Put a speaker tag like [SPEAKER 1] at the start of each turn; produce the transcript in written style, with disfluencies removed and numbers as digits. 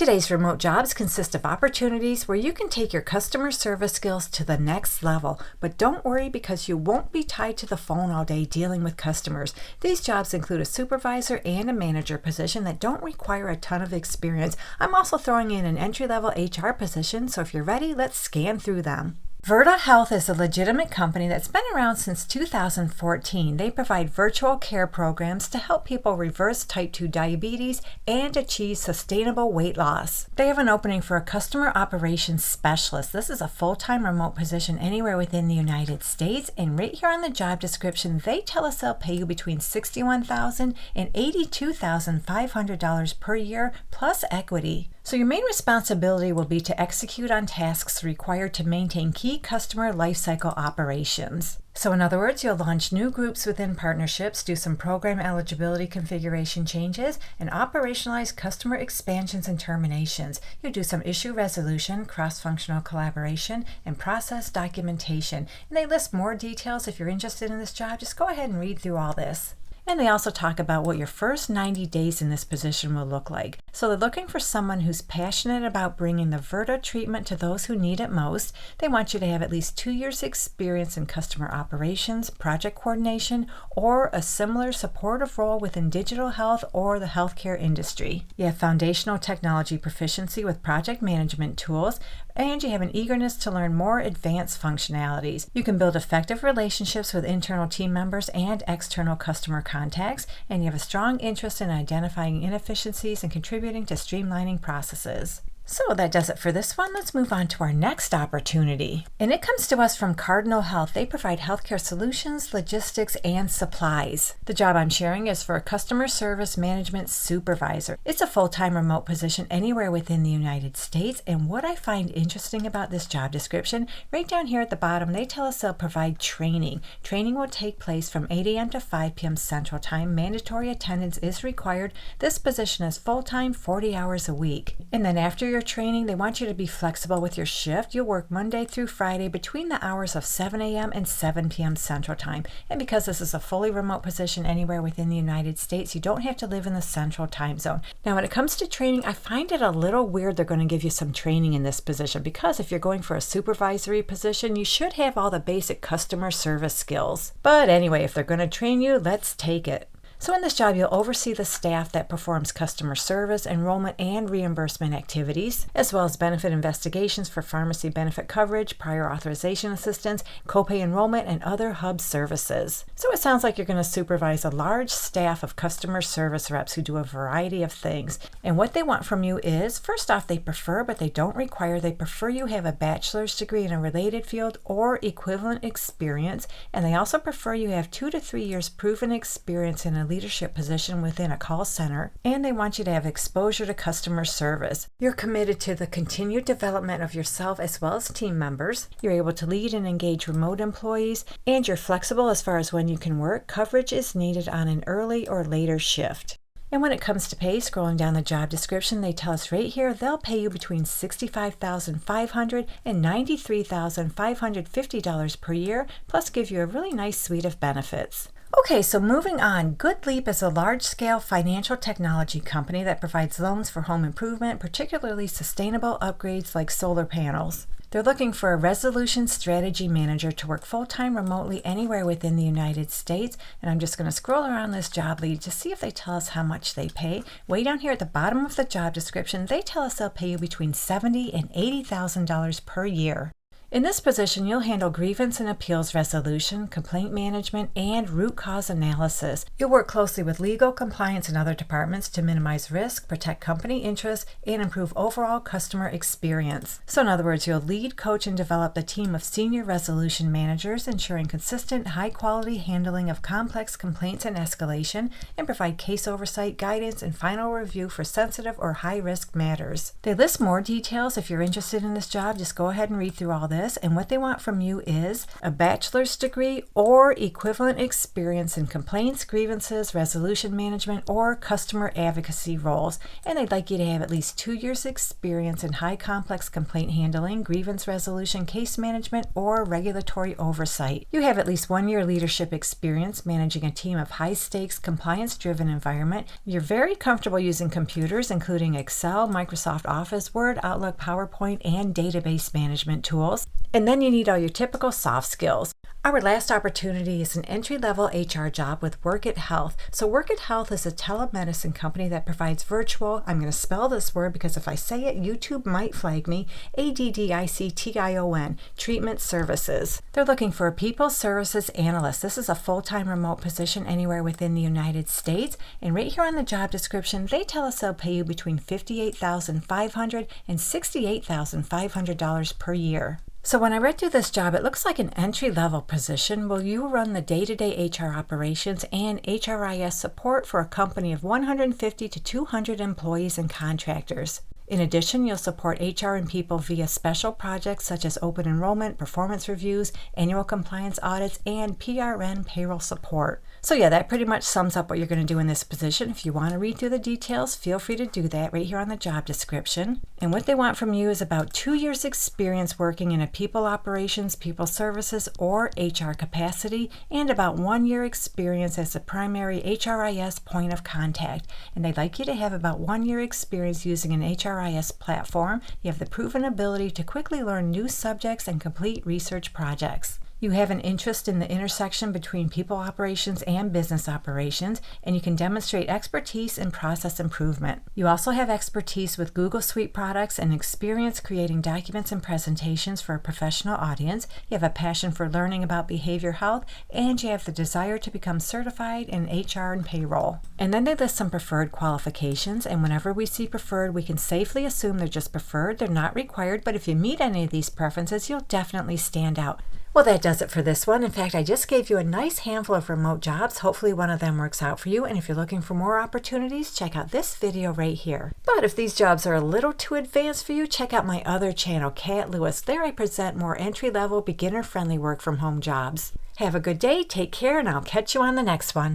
[SPEAKER 1] Today's remote jobs consist of opportunities where you can take your customer service skills to the next level, but don't worry because you won't be tied to the phone all day dealing with customers. These jobs include a supervisor and a manager position that don't require a ton of experience. I'm also throwing in an entry-level HR position, so if you're ready, let's scan through them. Virta Health is a legitimate company that's been around since 2014. They provide virtual care programs to help people reverse type 2 diabetes and achieve sustainable weight loss. They have an opening for a customer operations specialist. This is a full-time remote position anywhere within the United States, and right here on the job description, they tell us they'll pay you between $61,000 and $82,500 per year plus equity. So your main responsibility will be to execute on tasks required to maintain key customer lifecycle operations. So in other words, you'll launch new groups within partnerships, do some program eligibility configuration changes, and operationalize customer expansions and terminations. You'll do some issue resolution, cross-functional collaboration, and process documentation. And they list more details. If you're interested in this job, just go ahead and read through all this. And they also talk about what your first 90 days in this position will look like. So they're looking for someone who's passionate about bringing the Virta treatment to those who need it most. They want you to have at least 2 years experience in customer operations, project coordination, or a similar supportive role within digital health or the healthcare industry. You have foundational technology proficiency with project management tools, and you have an eagerness to learn more advanced functionalities. You can build effective relationships with internal team members and external customer contacts, and you have a strong interest in identifying inefficiencies and contributing to streamlining processes. So that does it for this one. Let's move on to our next opportunity. And it comes to us from Cardinal Health. They provide healthcare solutions, logistics, and supplies. The job I'm sharing is for a customer service management supervisor. It's a full-time remote position anywhere within the United States. And what I find interesting about this job description, right down here at the bottom, they tell us they'll provide training. Training will take place from 8 a.m. to 5 p.m. Central Time. Mandatory attendance is required. This position is full-time, 40 hours a week. And then after your training, they want you to be flexible with your shift. You'll work Monday through Friday between the hours of 7 a.m. and 7 p.m. Central Time. And because this is a fully remote position anywhere within the United States, you don't have to live in the Central Time Zone. Now, when it comes to training, I find it a little weird they're going to give you some training in this position, because if you're going for a supervisory position, you should have all the basic customer service skills. But anyway, if they're going to train you, let's take it. So in this job, you'll oversee the staff that performs customer service, enrollment, and reimbursement activities, as well as benefit investigations for pharmacy benefit coverage, prior authorization assistance, copay enrollment, and other hub services. So it sounds like you're going to supervise a large staff of customer service reps who do a variety of things. And what they want from you is, first off, they prefer, but they don't require, they prefer you have a bachelor's degree in a related field or equivalent experience, and they also prefer you have 2 to 3 years proven experience in a leadership position within a call center, and they want you to have exposure to customer service. You're committed to the continued development of yourself as well as team members. You're able to lead and engage remote employees, and you're flexible as far as when you can work. Coverage is needed on an early or later shift. And when it comes to pay, scrolling down the job description, they tell us right here they'll pay you between $65,500 and $93,550 per year, plus give you a really nice suite of benefits. Okay, so moving on, GoodLeap is a large-scale financial technology company that provides loans for home improvement, particularly sustainable upgrades like solar panels. They're looking for a resolution strategy manager to work full-time remotely anywhere within the United States. And I'm just going to scroll around this job lead to see if they tell us how much they pay. Way down here at the bottom of the job description, they tell us they'll pay you between $70,000 and $80,000 per year. In this position, you'll handle grievance and appeals resolution, complaint management, and root cause analysis. You'll work closely with legal, compliance, and other departments to minimize risk, protect company interests, and improve overall customer experience. So in other words, you'll lead, coach, and develop the team of senior resolution managers, ensuring consistent, high-quality handling of complex complaints and escalation, and provide case oversight, guidance, and final review for sensitive or high-risk matters. They list more details. If you're interested in this job, just go ahead and read through all this. this, and what they want from you is a bachelor's degree or equivalent experience in complaints, grievances, resolution management, or customer advocacy roles. And they'd like you to have at least 2 years experience in high complex complaint handling, grievance resolution, case management, or regulatory oversight. You have at least 1 year leadership experience managing a team of high stakes, compliance driven environment. You're very comfortable using computers, including Excel, Microsoft Office, Word, Outlook, PowerPoint, and database management tools. And then you need all your typical soft skills. Our last opportunity is an entry-level HR job with Work It Health. So Work It Health is a telemedicine company that provides virtual, I'm going to spell this word because if I say it, YouTube might flag me, ADDICTION, treatment services. They're looking for a people services analyst. This is a full-time remote position anywhere within the United States. And right here on the job description, they tell us they'll pay you between $58,500 and $68,500 per year. So when I read through this job, it looks like an entry-level position where you run the day-to-day HR operations and HRIS support for a company of 150 to 200 employees and contractors. In addition, you'll support HR and people via special projects such as open enrollment, performance reviews, annual compliance audits, and PRN payroll support. So yeah, that pretty much sums up what you're going to do in this position. If you want to read through the details, feel free to do that right here on the job description. And what they want from you is about 2 years experience working in a people operations, people services, or HR capacity, and about 1 year experience as the primary HRIS point of contact. And they'd like you to have about 1 year experience using an HRIS platform. You have the proven ability to quickly learn new subjects and complete research projects. You have an interest in the intersection between people operations and business operations, and you can demonstrate expertise in process improvement. You also have expertise with Google Suite products and experience creating documents and presentations for a professional audience. You have a passion for learning about behavior health, and you have the desire to become certified in HR and payroll. And then they list some preferred qualifications, and whenever we see preferred, we can safely assume they're just preferred. They're not required, but if you meet any of these preferences, you'll definitely stand out. Well, that does it for this one. In fact, I just gave you a nice handful of remote jobs. Hopefully one of them works out for you. And if you're looking for more opportunities, check out this video right here. But if these jobs are a little too advanced for you, check out my other channel, Kat Lewis. There I present more entry-level, beginner-friendly work from home jobs. Have a good day, take care, and I'll catch you on the next one.